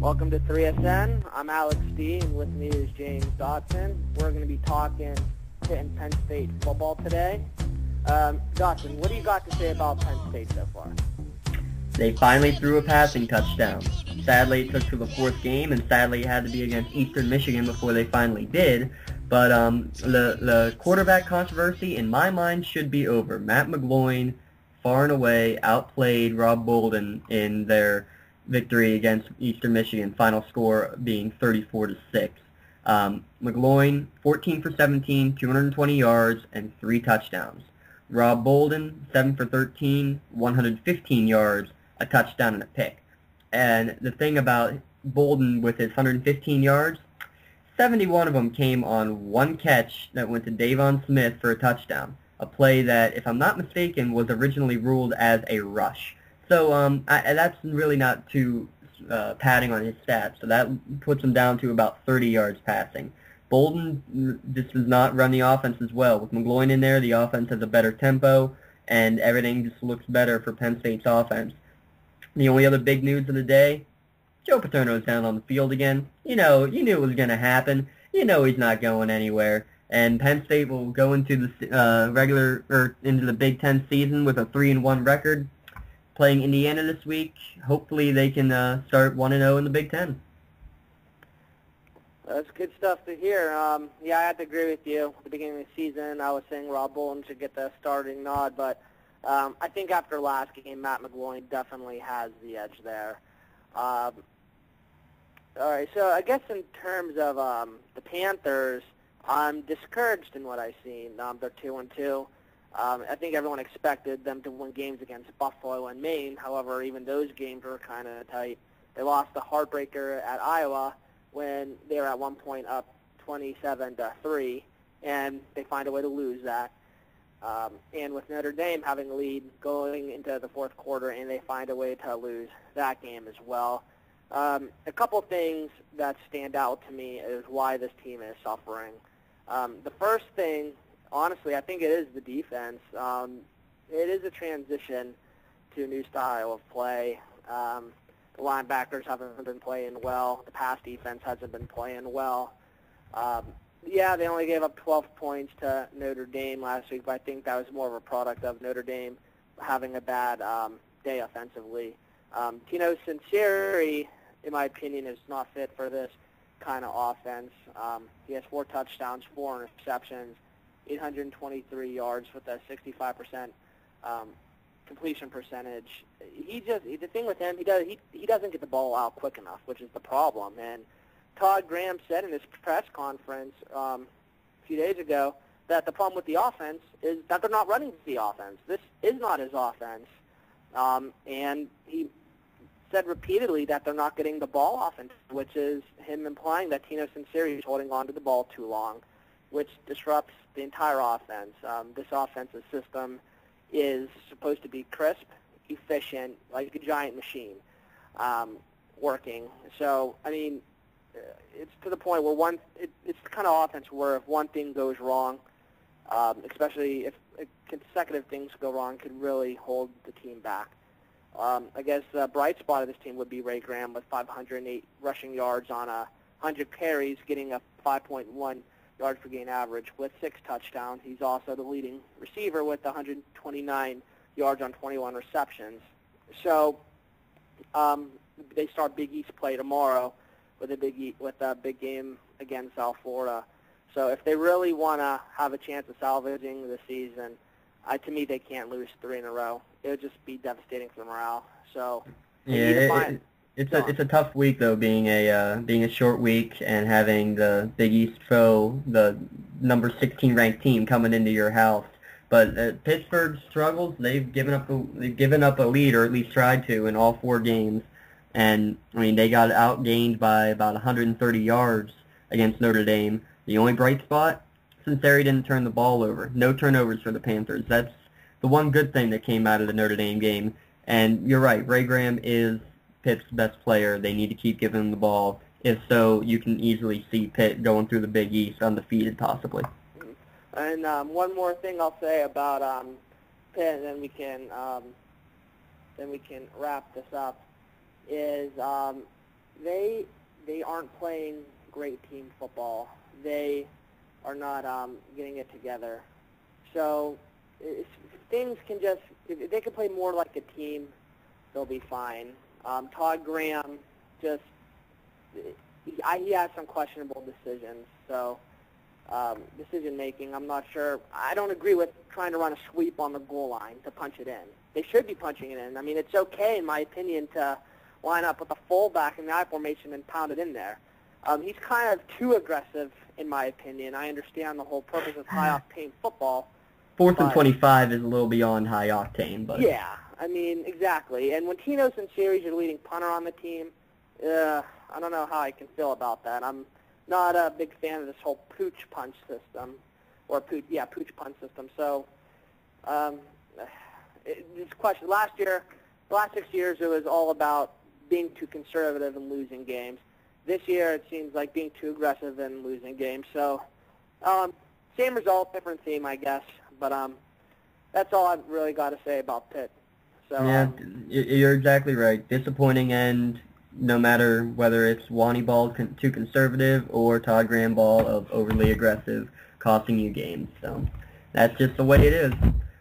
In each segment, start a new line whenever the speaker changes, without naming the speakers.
Welcome to 3SN. I'm Alex D, and with me is James Dotson. We're going to be talking Pitt and Penn State football today. Dotson, what do you got to say about Penn State so far?
They finally threw a passing touchdown. Sadly, it took to the fourth game, and sadly it had to be against Eastern Michigan before they finally did. But the quarterback controversy, in my mind, should be over. Matt McGloin, far and away, outplayed Rob Bolden in their victory against Eastern Michigan, final score being 34-6. McGloin, 14 for 17, 220 yards, and 3 touchdowns. Rob Bolden, 7 for 13, 115 yards, a touchdown and a pick. And the thing about Bolden with his 115 yards, 71 of them came on one catch that went to Davon Smith for a touchdown, a play that, if I'm not mistaken, was originally ruled as a rush. So that's really not too padding on his stats. So that puts him down to about 30 yards passing. Bolden just does not run the offense as well. With McGloin in there, the offense has a better tempo, and everything just looks better for Penn State's offense. The only other big news of the day, Joe Paterno's down on the field again. You knew it was going to happen. You know he's not going anywhere. And Penn State will go into the into the Big Ten season with a 3-1 record, playing Indiana this week. Hopefully they can start 1-0 in the Big Ten.
That's good stuff to hear. Yeah, I have to agree with you. At the beginning of the season, I was saying Rob Bolden should get the starting nod, but I think after last game, Matt McGloin definitely has the edge there. All right, so I guess in terms of the Panthers, I'm discouraged in what I've seen. They're 2-2. I think everyone expected them to win games against Buffalo and Maine. However, even those games were kind of tight. They lost the heartbreaker at Iowa when they were at one point up 27-3, and they find a way to lose that. And with Notre Dame having a lead going into the fourth quarter, and they find a way to lose that game as well. A couple things that stand out to me is why this team is suffering. The first thing, honestly, I think it is the defense. It is a transition to a new style of play. The linebackers haven't been playing well. The pass defense hasn't been playing well. Yeah, they only gave up 12 points to Notre Dame last week, but I think that was more of a product of Notre Dame having a bad day offensively. Tino Sinceri, in my opinion, is not fit for this kind of offense. He has 4 touchdowns, 4 interceptions, 823 yards with a 65% completion percentage. The thing with him, he doesn't get the ball out quick enough, which is the problem. And Todd Graham said in his press conference a few days ago that the problem with the offense is that they're not running the offense. This is not his offense. And he said repeatedly that they're not getting the ball offense, which is him implying that Tino Sinceri is holding on to the ball too long, which disrupts the entire offense. This offensive system is supposed to be crisp, efficient, like a giant machine working. So, I mean, it's to the point where it's the kind of offense where if one thing goes wrong, especially if consecutive things go wrong, could really hold the team back. I guess the bright spot of this team would be Ray Graham with 508 rushing yards on 100 carries, getting a 5.1 yards per gain average with 6 touchdowns. He's also the leading receiver with 129 yards on 21 receptions. So they start Big East play tomorrow with a big game against South Florida. So if they really want to have a chance of salvaging the season, to me they can't lose 3 in a row. It would just be devastating for morale. So
it's a tough week though, being a short week and having the Big East foe, the number 16 ranked team, coming into your house. But Pittsburgh struggles. They've given up a lead, or at least tried to, in all 4 games. And I mean, they got outgained by about 130 yards against Notre Dame. The only bright spot, Sinceri didn't turn the ball over. No turnovers for the Panthers. That's the one good thing that came out of the Notre Dame game. And you're right, Ray Graham is Pitt's best player. They need to keep giving him the ball. If so, you can easily see Pitt going through the Big East undefeated, possibly.
And one more thing I'll say about Pitt, and then we can wrap this up, is they aren't playing great team football. They are not getting it together. So if things can just, if they can play more like a team, they'll be fine. Todd Graham he has some questionable decisions. So decision making, I'm not sure. I don't agree with trying to run a sweep on the goal line to punch it in. They should be punching it in. I mean, it's okay, in my opinion, to line up with a fullback in the I formation and pound it in there. He's kind of too aggressive, in my opinion. I understand the whole purpose of high-octane football.
4th and 25 is a little beyond high-octane, but...
Yeah, I mean, exactly. And when Tino's in series, your leading punter on the team, I don't know how I can feel about that. I'm not a big fan of this whole pooch punch system, or pooch punch system. So, this question, the last 6 years, it was all about being too conservative and losing games. This year, it seems like being too aggressive and losing games. So, same result, different theme, I guess. But that's all I've really got to say about Pitt. So,
yeah, you're exactly right. Disappointing end, no matter whether it's Wani ball too conservative or Todd Graham ball of overly aggressive, costing you games. So that's just the way it is.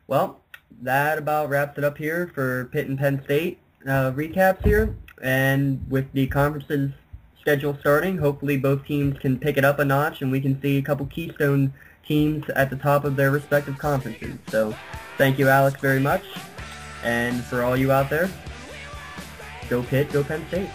Well, that about wraps it up here for Pitt and Penn State recaps here. And with the conference's schedule starting, hopefully both teams can pick it up a notch and we can see a couple keystone teams at the top of their respective conferences. So thank you, Alex, very much. And for all you out there, go Pitt, go Penn State.